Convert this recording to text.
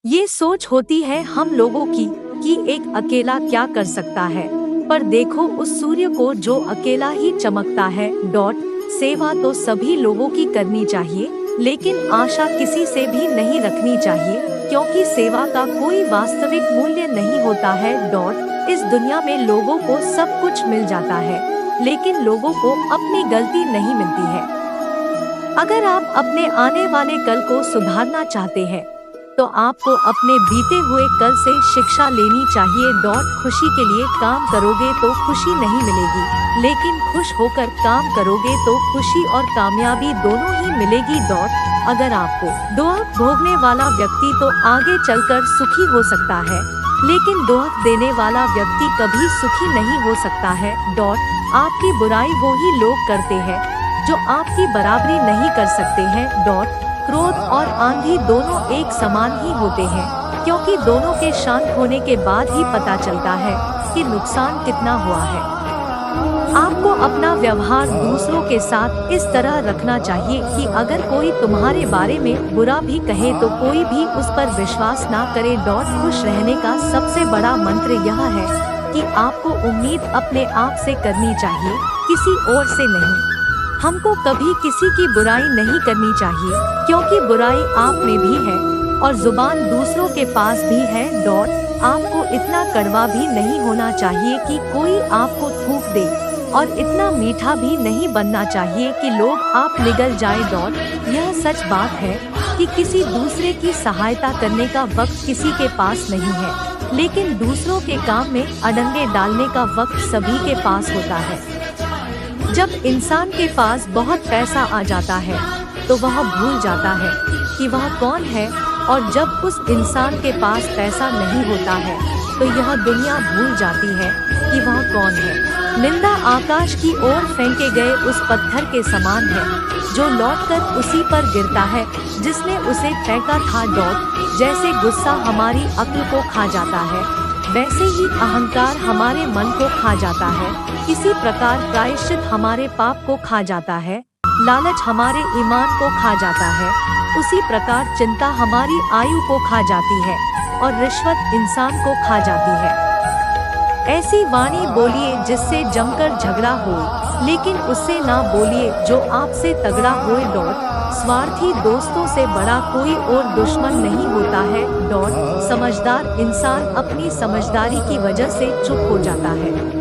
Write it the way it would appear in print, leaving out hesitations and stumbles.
ये सोच होती है हम लोगों की कि एक अकेला क्या कर सकता है, पर देखो उस सूर्य को जो अकेला ही चमकता है। सेवा तो सभी लोगों की करनी चाहिए, लेकिन आशा किसी से भी नहीं रखनी चाहिए, क्योंकि सेवा का कोई वास्तविक मूल्य नहीं होता है। इस दुनिया में लोगों को सब कुछ मिल जाता है, लेकिन लोगों को अपनी गलती नहीं मिलती है। अगर आप अपने आने वाले कल को सुधारना चाहते हैं, तो आपको अपने बीते हुए कल से शिक्षा लेनी चाहिए। खुशी के लिए काम करोगे तो खुशी नहीं मिलेगी, लेकिन खुश होकर काम करोगे तो खुशी और कामयाबी दोनों ही मिलेगी। अगर आपको दुख भोगने वाला व्यक्ति तो आगे चलकर सुखी हो सकता है, लेकिन दुख देने वाला व्यक्ति कभी सुखी नहीं हो सकता है। आपकी बुराई वो ही लोग करते हैं जो आपकी बराबरी नहीं कर सकते हैं। क्रोध और आंधी दोनों एक समान ही होते हैं, क्योंकि दोनों के शांत होने के बाद ही पता चलता है कि नुकसान कितना हुआ है। आपको अपना व्यवहार दूसरों के साथ इस तरह रखना चाहिए कि अगर कोई तुम्हारे बारे में बुरा भी कहे तो कोई भी उस पर विश्वास ना करे। खुश रहने का सबसे बड़ा मंत्र यह है कि आपको उम्मीद अपने आप से करनी चाहिए, किसी और से नहीं। हमको कभी किसी की बुराई नहीं करनी चाहिए, क्योंकि बुराई आप में भी है और जुबान दूसरों के पास भी है। आपको इतना कड़वा भी नहीं होना चाहिए कि कोई आपको थूक दे, और इतना मीठा भी नहीं बनना चाहिए कि लोग आप निगल जाए। यह सच बात है कि किसी दूसरे की सहायता करने का वक्त किसी के पास नहीं है, लेकिन दूसरों के काम में अड़ंगे डालने का वक्त सभी के पास होता है। जब इंसान के पास बहुत पैसा आ जाता है तो वह भूल जाता है कि वह कौन है, और जब उस इंसान के पास पैसा नहीं होता है तो यह दुनिया भूल जाती है कि वह कौन है। निंदा आकाश की ओर फेंके गए उस पत्थर के समान है जो लौटकर उसी पर गिरता है जिसने उसे फेंका था। जैसे गुस्सा हमारी अक्ल को खा जाता है, वैसे ही अहंकार हमारे मन को खा जाता है। इसी प्रकार प्रायश्चित हमारे पाप को खा जाता है, लालच हमारे ईमान को खा जाता है, उसी प्रकार चिंता हमारी आयु को खा जाती है, और रिश्वत इंसान को खा जाती है। ऐसी वाणी बोलिए जिससे जमकर झगड़ा हो, लेकिन उससे ना बोलिए जो आपसे तगड़ा होए। स्वार्थी दोस्तों से बड़ा कोई और दुश्मन नहीं होता है। समझदार इंसान अपनी समझदारी की वजह से चुप हो जाता है।